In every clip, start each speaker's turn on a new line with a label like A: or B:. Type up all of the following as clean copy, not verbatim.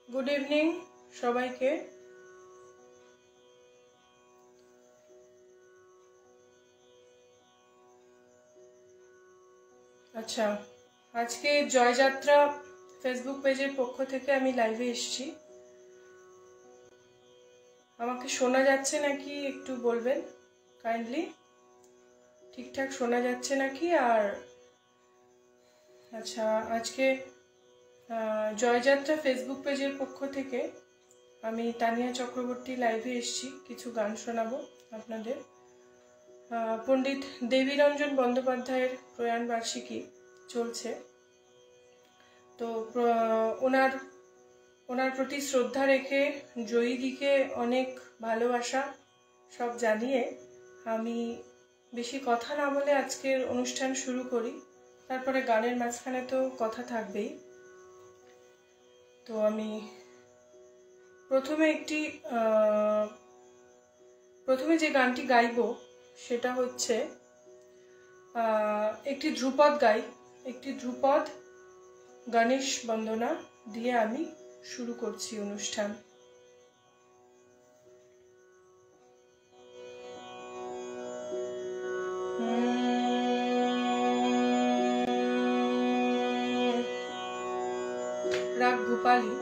A: Good evening सबाइके। अच्छा, आज के जयযাত্রা फेसबुक पेजर पक्ष থেকে আমি লাইভে এসেছি। আমাকে শোনা যাচ্ছে নাকি একটু বলবেন কাইন্ডলি, ঠিকঠাক শোনা যাচ্ছে নাকি? আর আচ্ছা, আজকে জয়যাত্রা ফেসবুক পেজের পক্ষ থেকে আমি তানিয়া চক্রবর্তী লাইভে এসেছি, কিছু গান শোনাবো আপনাদের। পণ্ডিত দেবীরঞ্জন বন্দ্যোপাধ্যায়ের প্রয়াণ বার্ষিকী চলছে, তো ওনার প্রতি শ্রদ্ধা রেখে জয়ীদিকে অনেক ভালোবাসা সব জানিয়ে আমি বেশি কথা না বলে আজকের অনুষ্ঠান শুরু করি। তারপরে গানের মাঝখানে তো কথা থাকবেই। তো আমি প্রথমে যে গানটি গাইব সেটা হচ্ছে একটি ধ্রুপদ গাই, একটি ধ্রুপদ গণেশ বন্দনা দিয়ে আমি শুরু করছি অনুষ্ঠান। রাগ ভূপালী।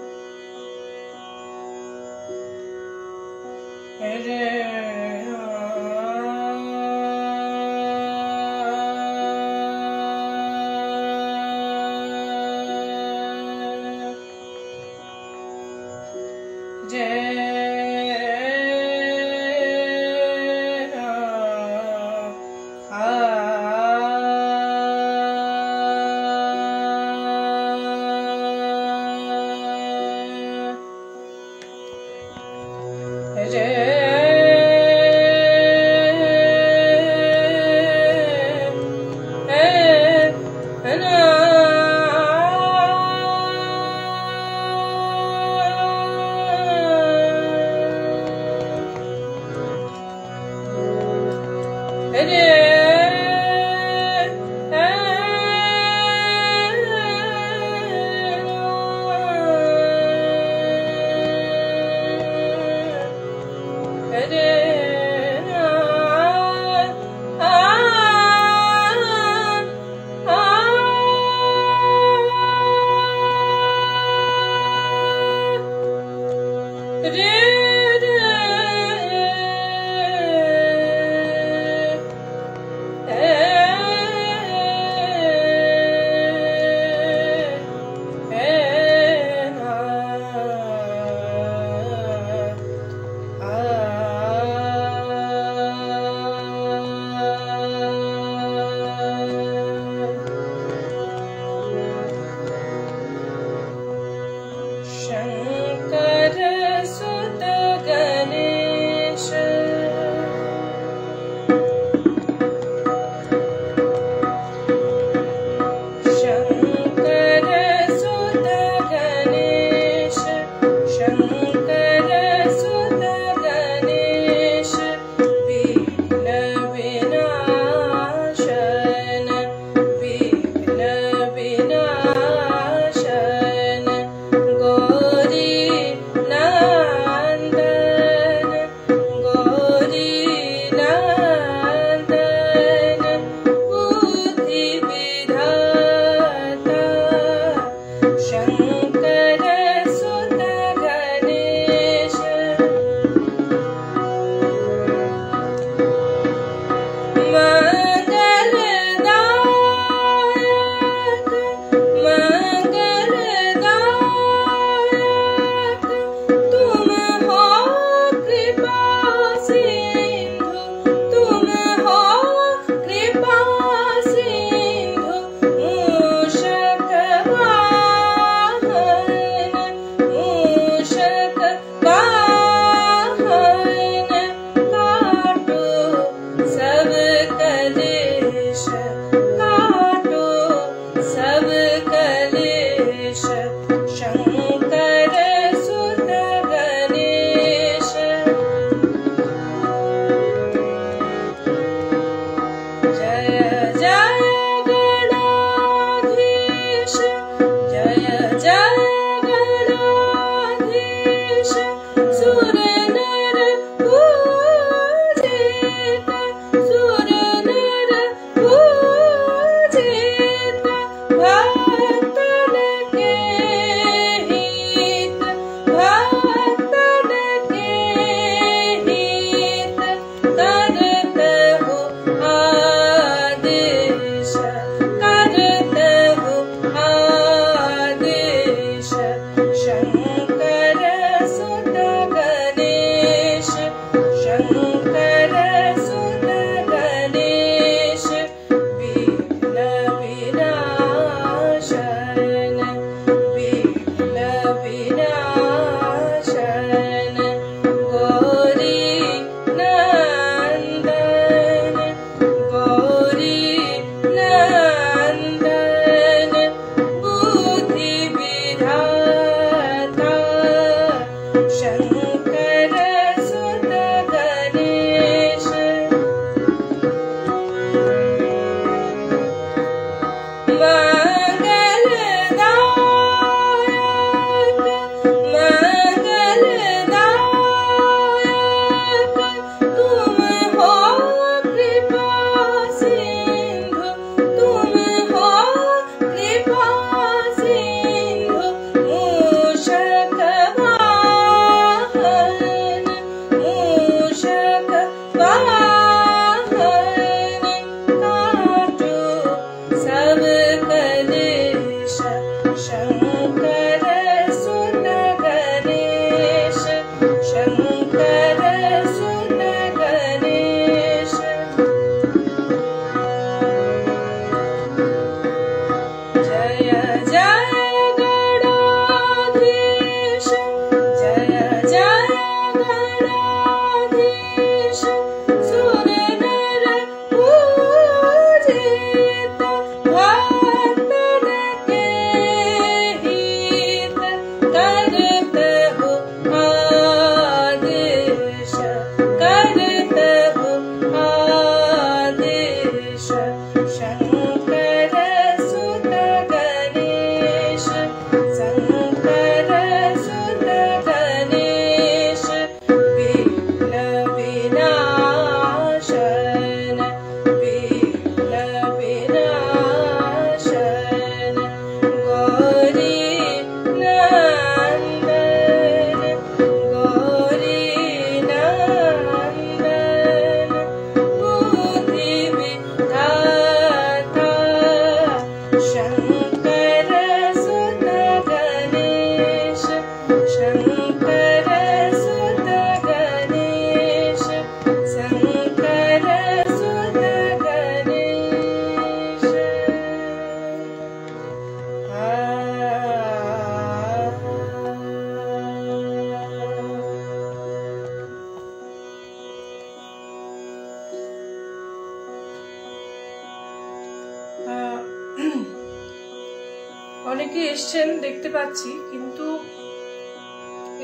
A: অনেকে এসছেন দেখতে পাচ্ছি, কিন্তু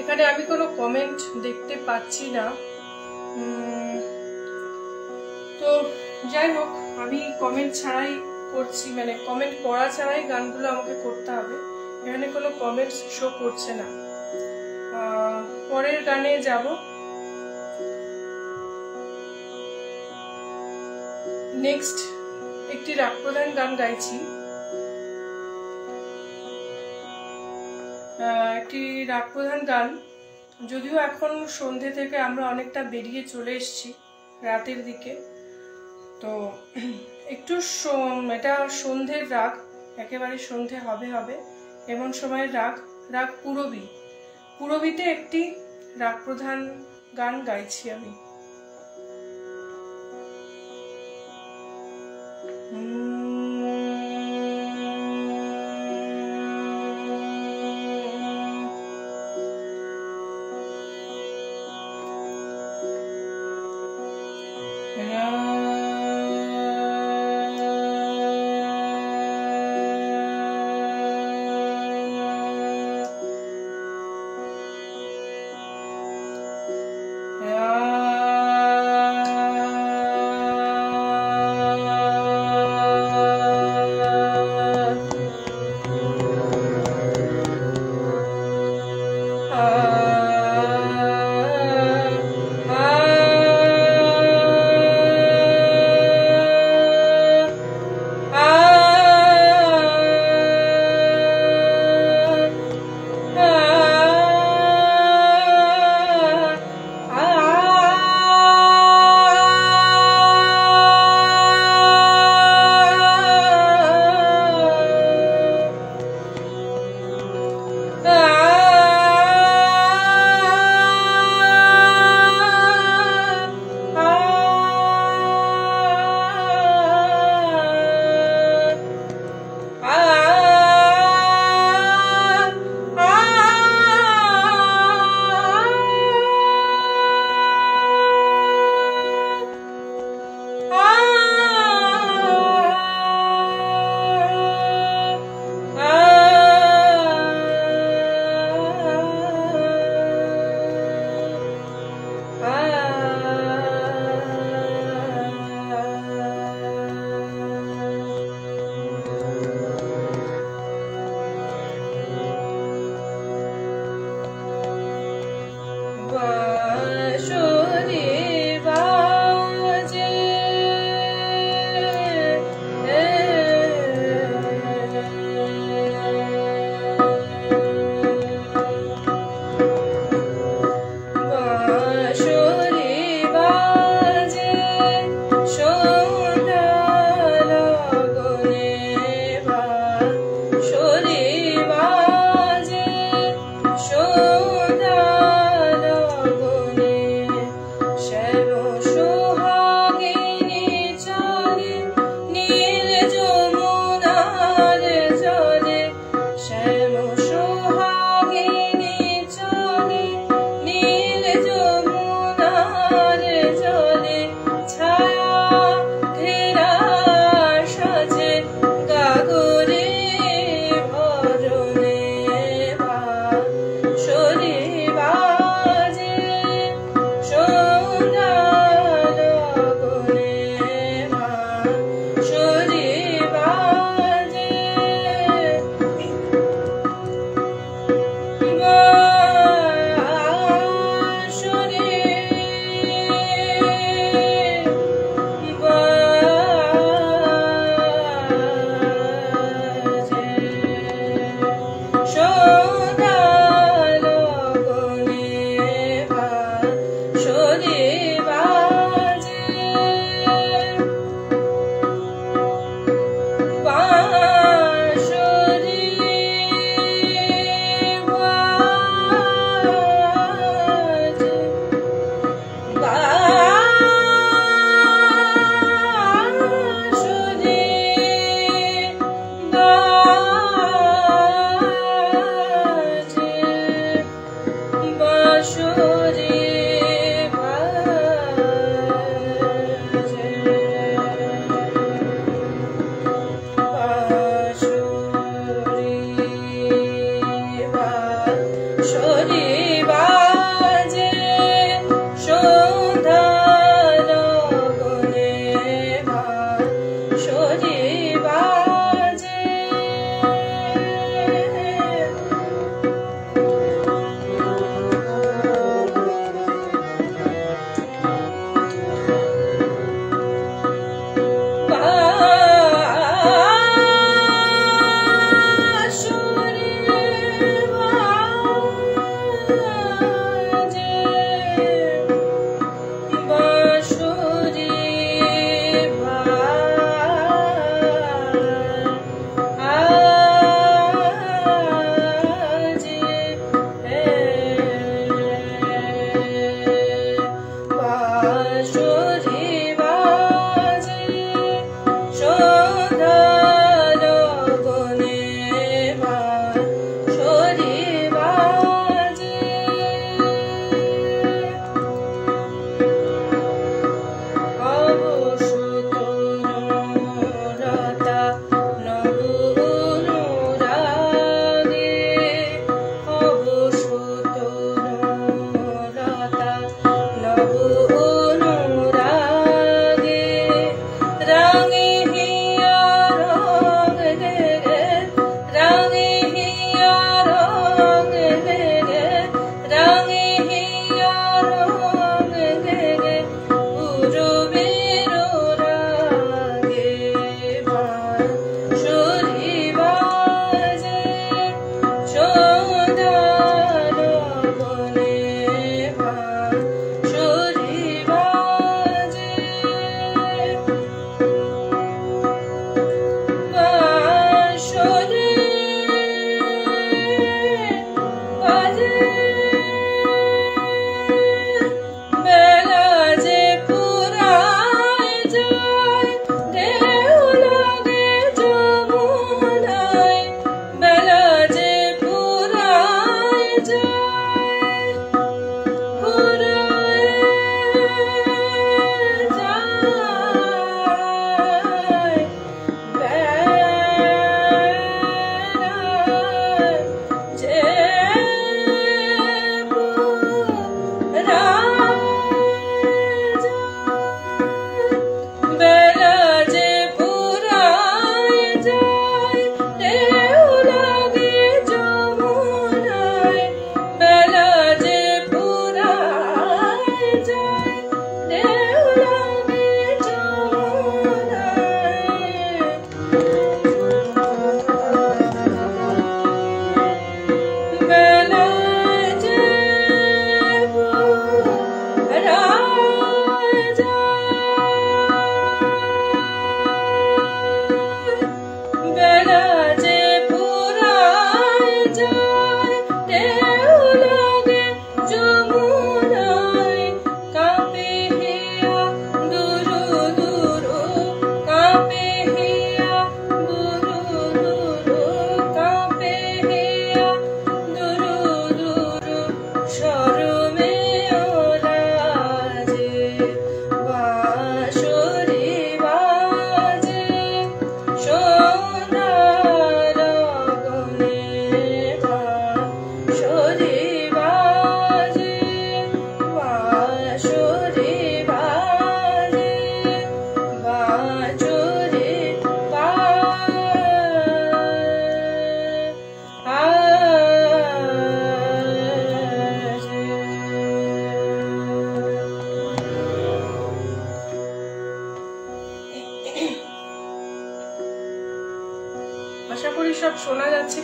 A: এখানে আমি কোনো কমেন্ট দেখতে পাচ্ছি না। তো যাই হোক, আমি কমেন্ট ছাড়াই করছি, মানে কমেন্ট পড়া ছাড়াই গানগুলো আমাকে করতে হবে। এখানে কোনো কমেন্টস শো করছে না। পরের গানে যাব। নেক্সট একটি রাগ প্রধান গান গাইছি। একটি রাগ প্রধান গান, যদিও এখন সন্ধে থেকে আমরা অনেকটা বেরিয়ে চলে এসেছি রাতের দিকে, তো একটু এটা সন্ধ্যের রাগ, একেবারে সন্ধে হবে হবে এমন সময়ের রাগ, রাগ পুরবী। পুরবীতে একটি রাগ প্রধান গান গাইছি আমি। Yeah.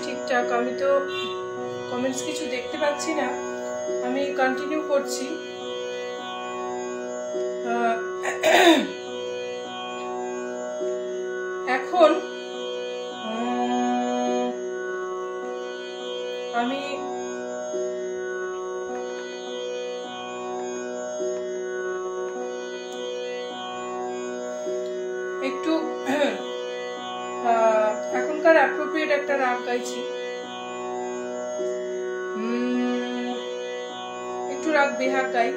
A: ঠিকঠাক। আমি তো কমেন্টস কিছু দেখতে পাচ্ছি না, আমি কন্টিনিউ করছি। এখন আমি একটু এখনকার অ্যাপ্রোপ্রিয়েট একটা রাগ গাইছি, একটু রাগ বেহাগ গাই।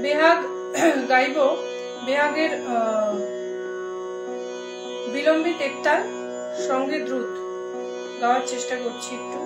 A: বেহাগ গাইব, বেহাগের বিলম্বিত একতাল সঙ্গে দ্রুত গাওয়ার চেষ্টা করছি একটু।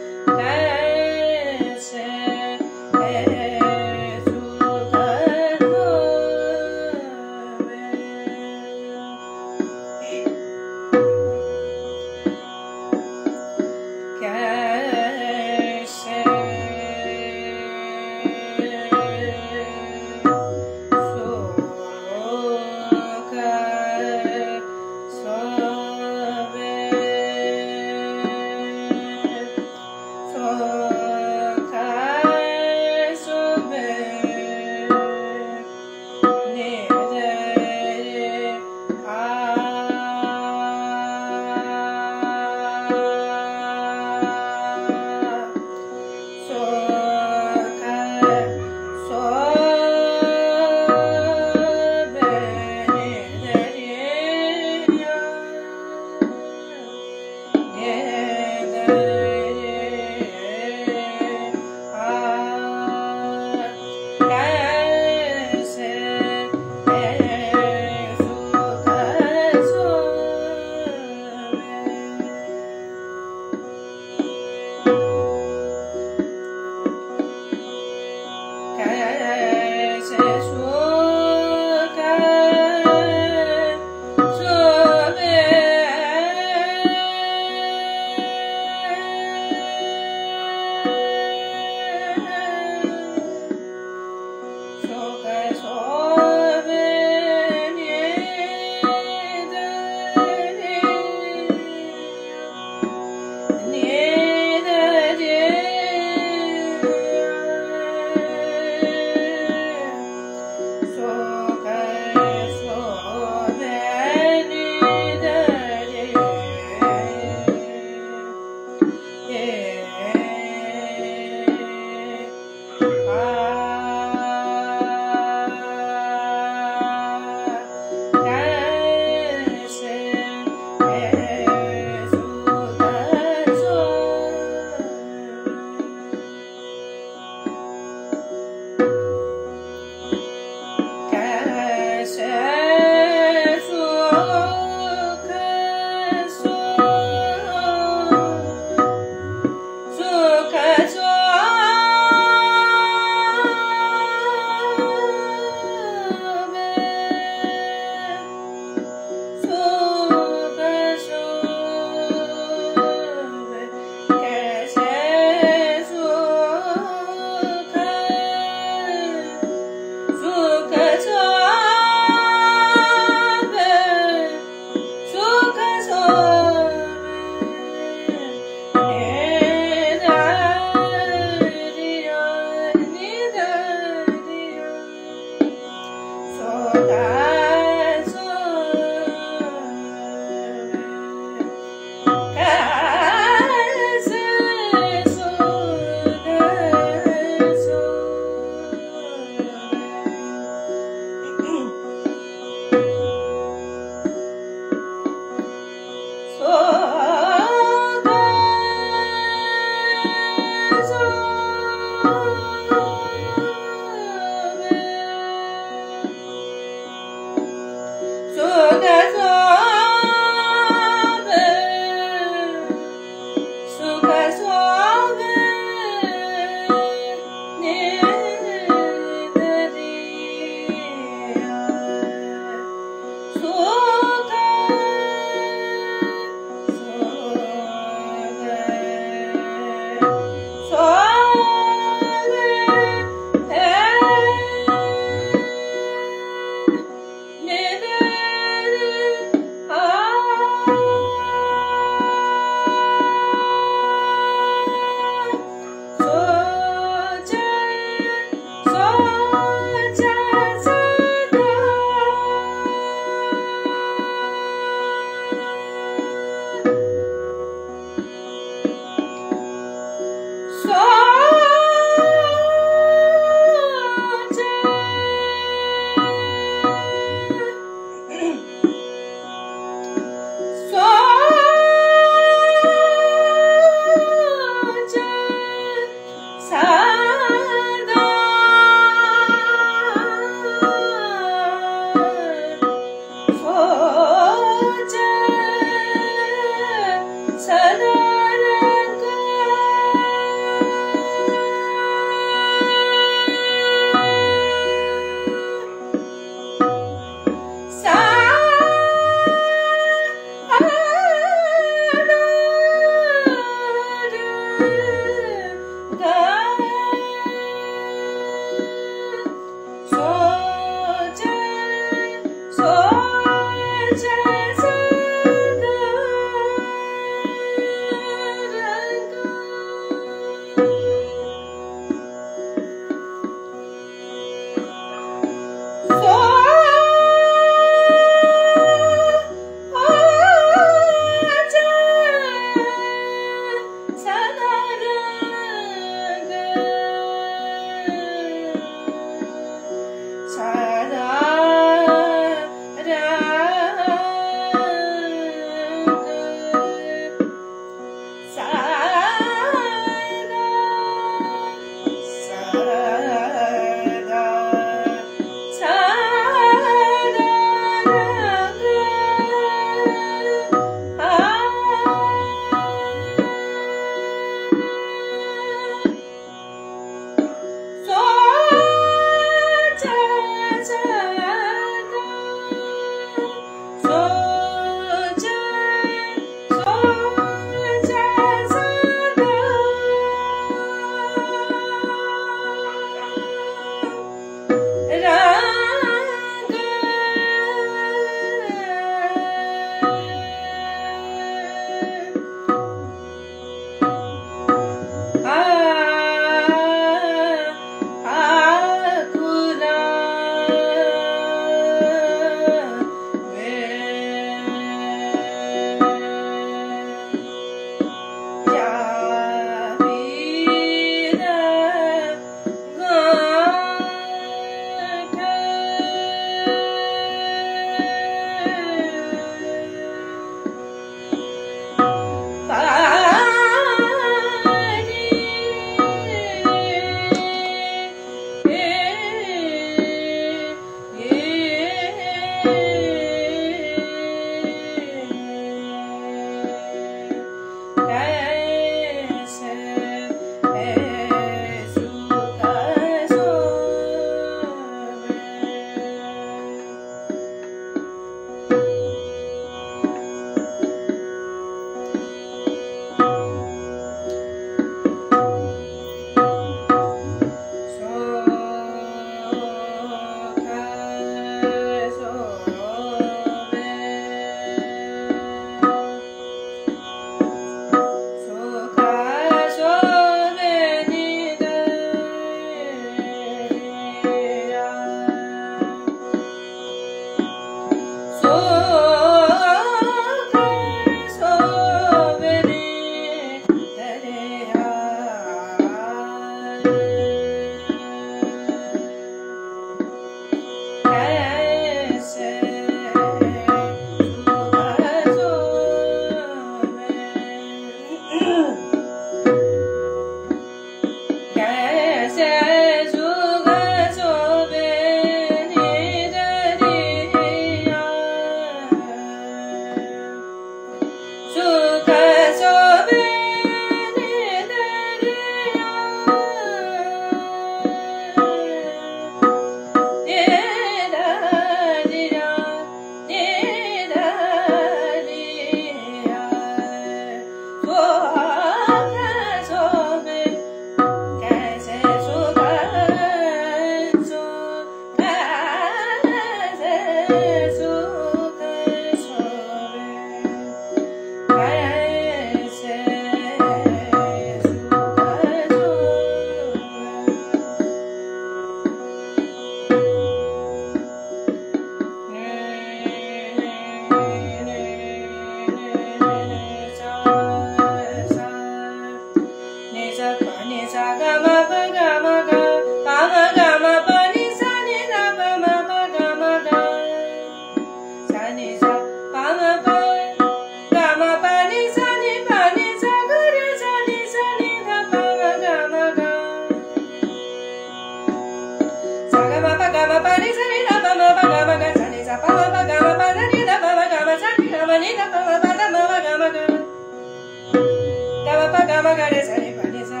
A: gama gare sa ni pa ni sa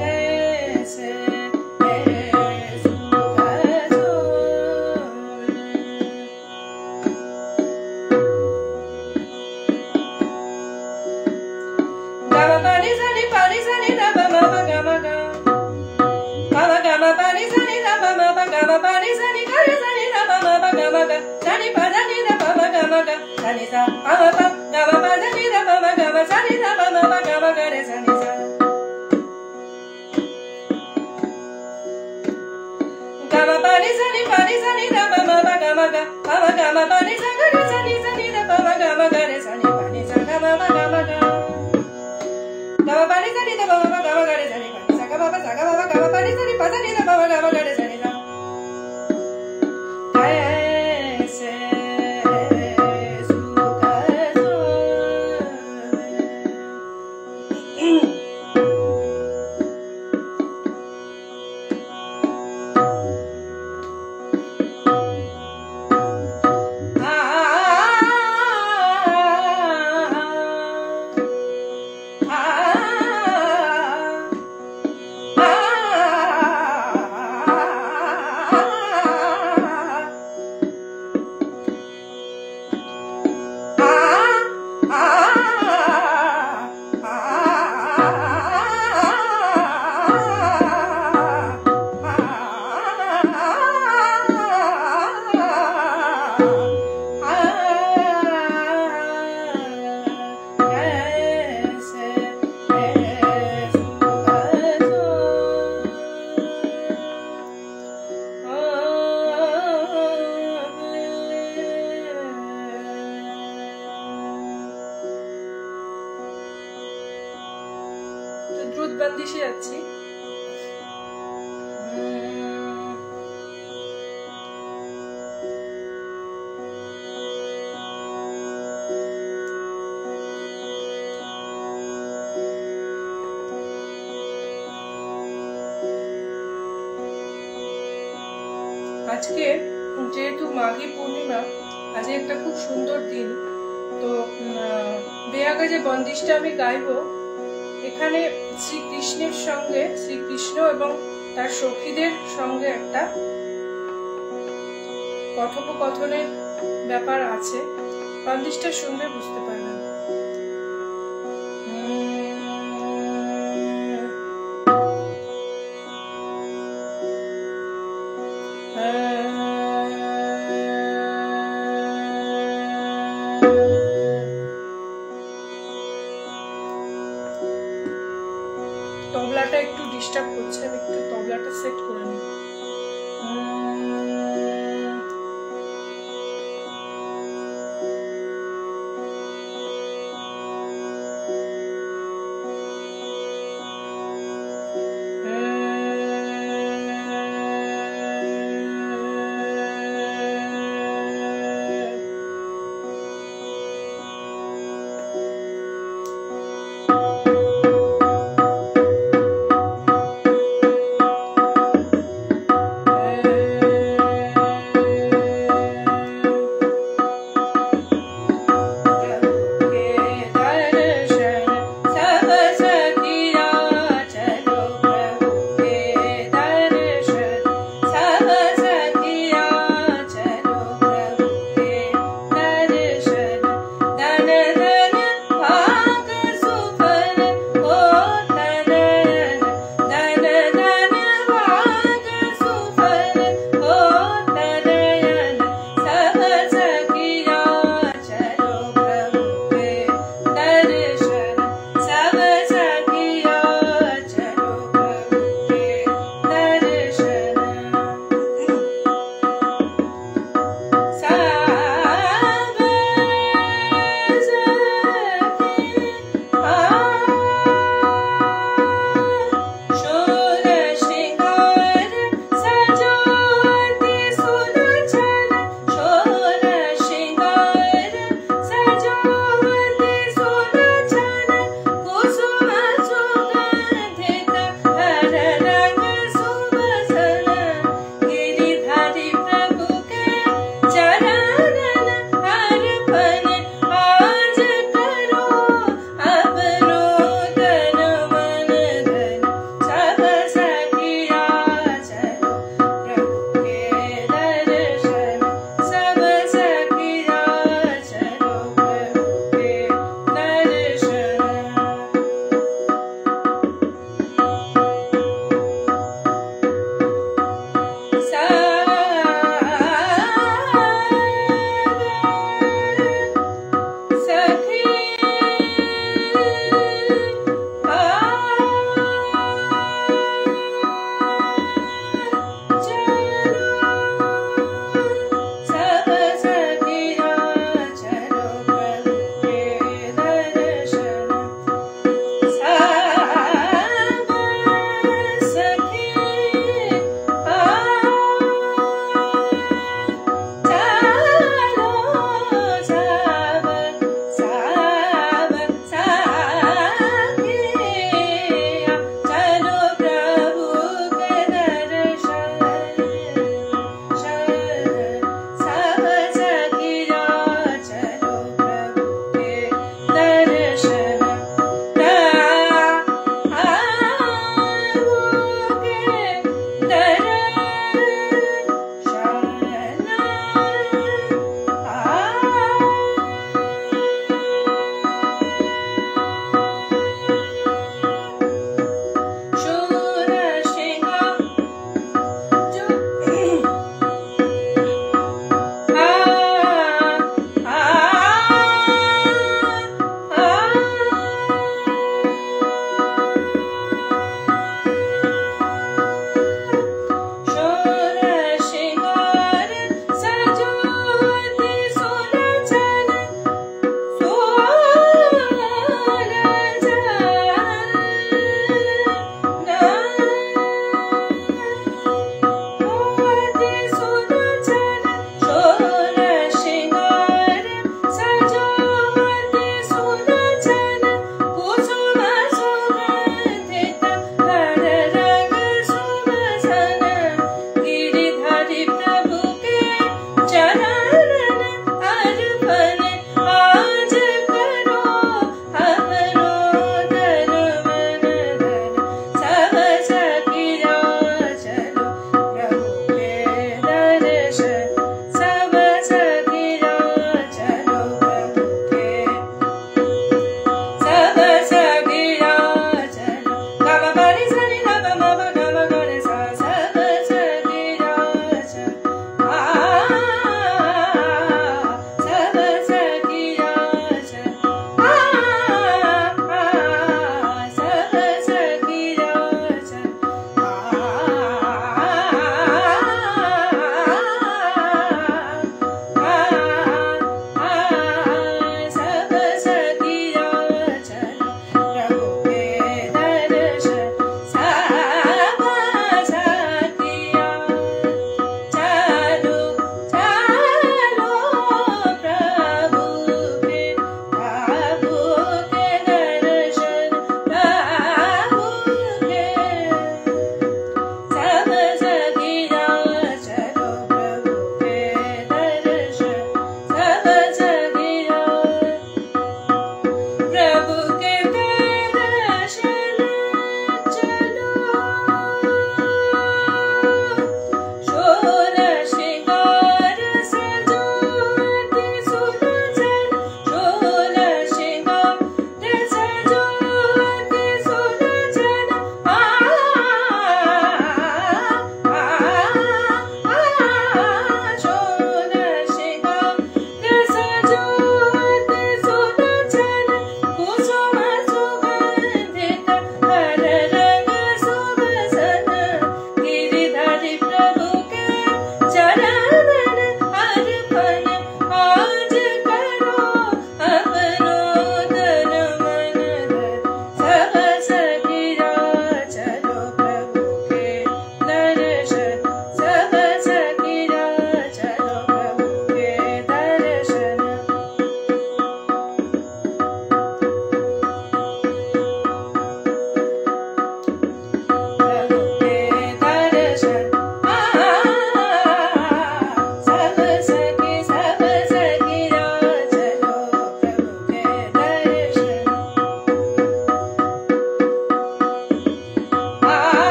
A: कैसे gama pa ni sa ni da ba ma pa gama ga gama gama pa ni sa ni da ba ma pa gama pa ni sa ni ga re sa ni da ba ma pa gama ga sa ni pa da ni da ba ma gama ga sa ni sa pa ma pa gama pa da ni da ba ma gama sa ni da ba ma pa gama ga re sa ni sa gama pa ni sa ni da ba ma pa gama ga gama pa ni sa ga re sa ni da ba ma gama ga re sa ni pa ni sa gama pa gama ga gama pa ni sa ni da ba ma gama ga re sa ni pa ni sa gama pa gama pa ni sa ni pa sa ni da ba ma gama ga re sa ni sa कैसे দ্রুত বন্দিশে যাচ্ছি। আজকে যেহেতু মাঘী পূর্ণিমা, আজকে একটা খুব সুন্দর দিন, তো বেয়াগা যে বন্দিশটা আমি গাইবো, এখানে শ্রীকৃষ্ণের সঙ্গে, শ্রীকৃষ্ণ এবং তার সখীদের সঙ্গে একটা কথোপকথনের ব্যাপার আছে। বন্দিশটা শুনলে বুঝতে পারবেন। তবলাটা একটু ডিস্টার্ব করছে, আমি একটু তবলাটা সেট করে নিই।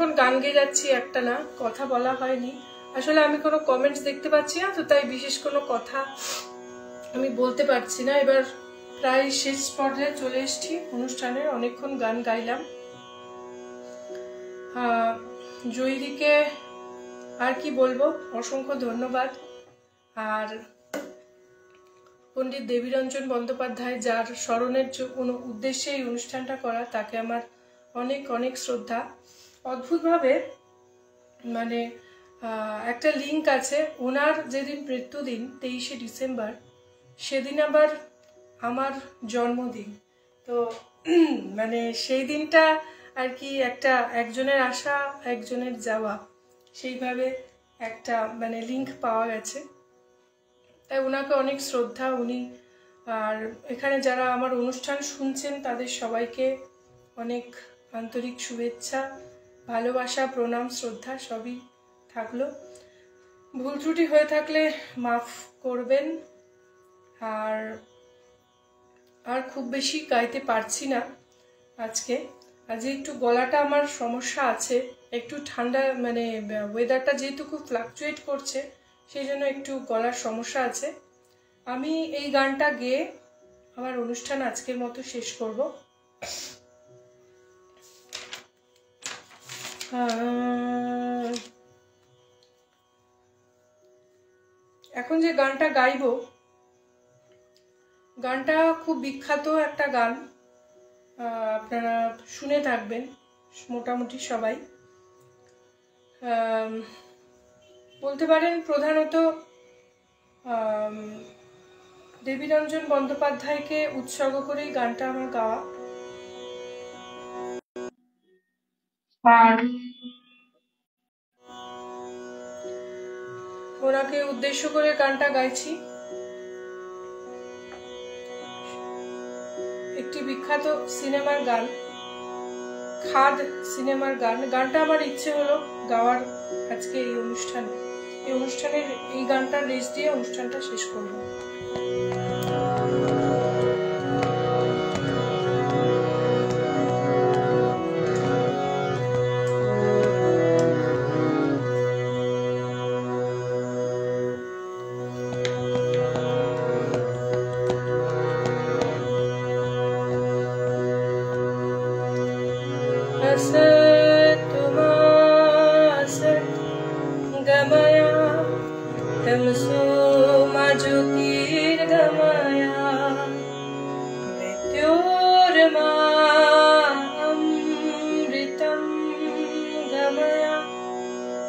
A: অনেকক্ষণ গান গেয়ে যাচ্ছি, একটা না, কথা বলা হয়নি। আসলে আমি কোনো কমেন্টস দেখতে পাচ্ছি না, তো তাই বিশেষ কোনো কথা আমি বলতে পারছি না। এবার প্রায় শেষ পর্যায়ে চলে এসেছি অনুষ্ঠানের, অনেকক্ষণ গান গাইলাম। জয়ীদিকে আর কি বলবো, অসংখ্য ধন্যবাদ। আর পণ্ডিত দেবীরঞ্জন বন্দ্যোপাধ্যায়, যার স্মরণের উদ্দেশ্যে এই অনুষ্ঠানটা করা, তাকে আমার অনেক অনেক শ্রদ্ধা। অদ্ভুতভাবে মানে একটা লিঙ্ক আছে, ওনার যেদিন মৃত্যুদিন 23শে ডিসেম্বর, সেদিন আবার আমার জন্মদিন। তো মানে সেই দিনটা আর কি একটা একজনের আসা একজনের যাওয়া, সেইভাবে একটা মানে লিঙ্ক পাওয়া গেছে। তাই ওনাকে অনেক শ্রদ্ধা। উনি আর এখানে যারা আমার অনুষ্ঠান শুনছেন তাদের সবাইকে অনেক আন্তরিক শুভেচ্ছা, ভালোবাসা, প্রণাম, শ্রদ্ধা সবই থাকলো। ভুল ত্রুটি হয়ে থাকলে মাফ করবেন। আর খুব বেশি গাইতে পারছি না আজকে, আজকে একটু গলাটা আমার সমস্যা আছে, একটু ঠান্ডা মানে ওয়েদারটা যেহেতু খুব ফ্লাকচুয়েট করছে, সেই জন্য একটু গলার সমস্যা আছে। আমি এই গানটা গেয়ে আমার অনুষ্ঠান আজকের মতো শেষ করব। এখন যে গানটা গাইবো, গানটা খুব বিখ্যাত একটা গান, আপনারা শুনে থাকবেন মোটামুটি সবাই। বলতে পারেন প্রধানত দেবীরঞ্জন বন্দ্যোপাধ্যায়কে উৎসর্গ করেই গানটা আমার গাওয়া। ওনাকে উদ্দেশ্য করে গানটা গাইছি। একটি বিখ্যাত সিনেমার গান, খাদ সিনেমার গান। গানটা আমার ইচ্ছে হলো গাওয়ার আজকে এই অনুষ্ঠানের এই গানটার রেস দিয়ে অনুষ্ঠানটা শেষ করব।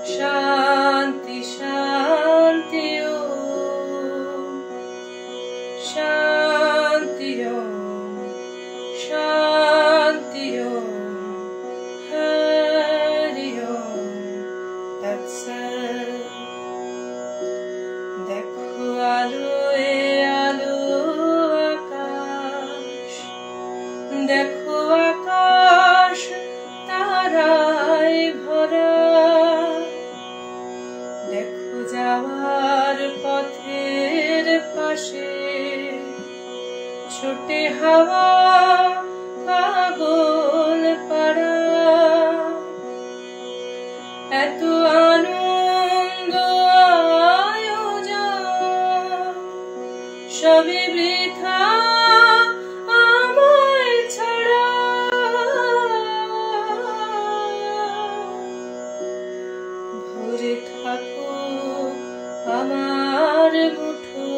A: शांति शांति ओम, शांति ओम, शांति ओम, हरि ओम तत्सत्। देखो आलो ए आलो आकाश, देखो आकाश ताराय भरा, देखो যাওয়ার পথের পাশে ছোটে হাওয়া পাগল পাড়া। এত আনন্দ আয়োজন সবই বৃথা আমায় ছাড়া। ভরে থাকো আমার মুঠো,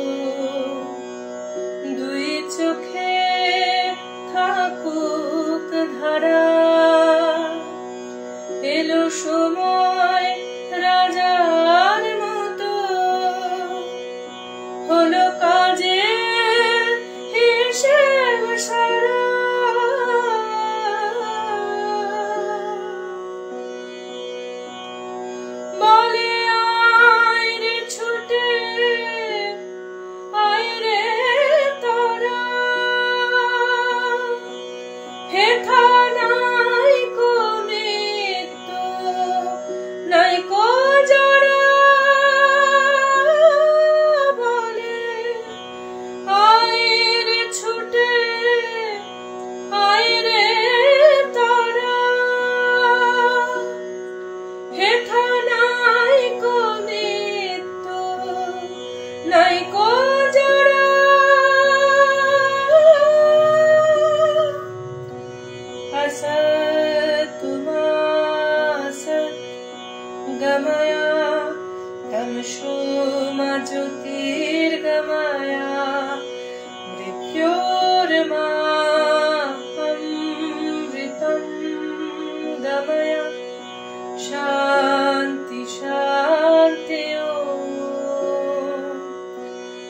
A: দুই চোখে থাকুক ধারা। এলো সময় রাজার মতো, হলো কাজের হিসেব সারা। বলে আয় রে ছুটে আয় রে তোরা, হেথা নাই কো মৃত্যু गमय तमसो मा ज्योतिर्गमय मृत्योर्मामृतं गमय शान्ति शान्ति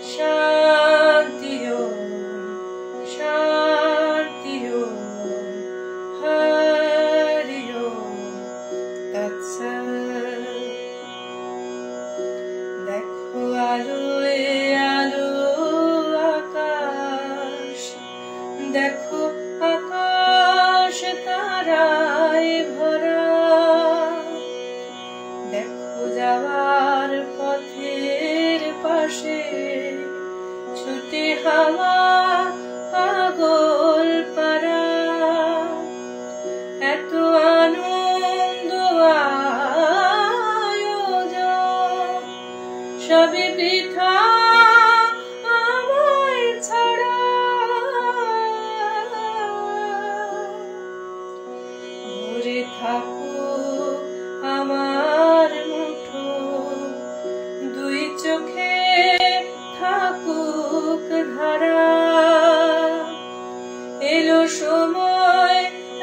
A: शान्ति शान्ति हरि ओम तत्सत्। देखो आलोए आलो आकाश, देखो आकाश ताराय भरा, देखो যাওয়ার পথের পাশে ছুটে হাওয়া পাগল পারা, এত আনন্দ আয়োজন সবই বৃথা আমায় ছাড়া। ভরে থাকুক আমার মুঠো, দুই চোখে থাকুক ধারা, এলো সময়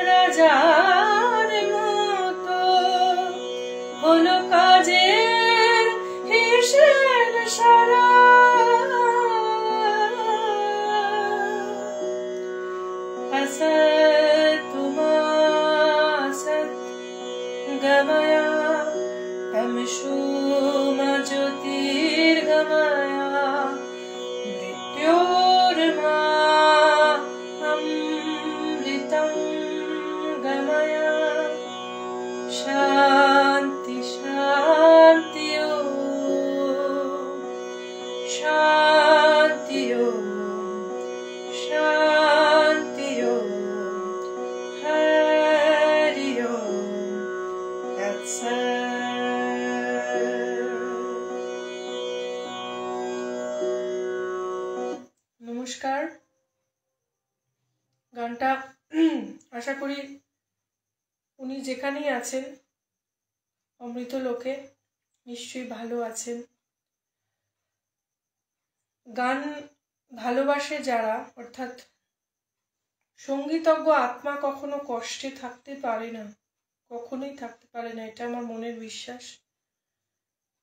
A: রাজার মতো, হলো কাজের হিসেব সারা। असतु मा सत् गमय तमसो मा ज्योतिर्गमय मृत्योर्मामृतं गमय शान्ति शान्ति शान्ति शान्ति हरि ओम तत्सत्। নমস্কার। গানটা আশা করি উনি যেখানেই আছেন অমৃত লোকে নিশ্চয়ই ভালো আছেন। গান ভালোবাসে যারা, অর্থাৎ সঙ্গীতজ্ঞ আত্মা কখনো কষ্টে থাকতে পারে না, কখনোই থাকতে পারে না, এটা আমার মনের বিশ্বাস।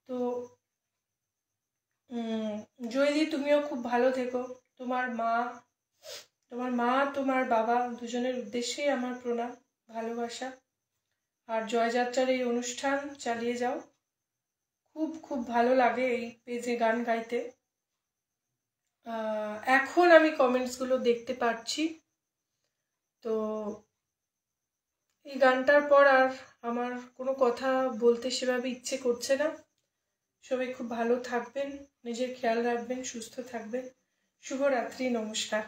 A: তো জয়দি, তুমিও খুব ভালো থেকো। তোমার মা তোমার বাবা দুজনের উদ্দেশ্যেই আমার প্রণাম, ভালোবাসা। আর জয়যাত্রার এই অনুষ্ঠান চালিয়ে যাও, খুব খুব ভালো লাগে এই পেজে গান গাইতে। এখন আমি কমেন্টসগুলো দেখতে পাচ্ছি। তো এই গানটার পর আর আমার কোনো কথা বলতে সেভাবে ইচ্ছে করছে না। সবাই খুব ভালো থাকবেন, নিজের খেয়াল রাখবেন, সুস্থ থাকবেন। শুভরাত্রি, নমস্কার।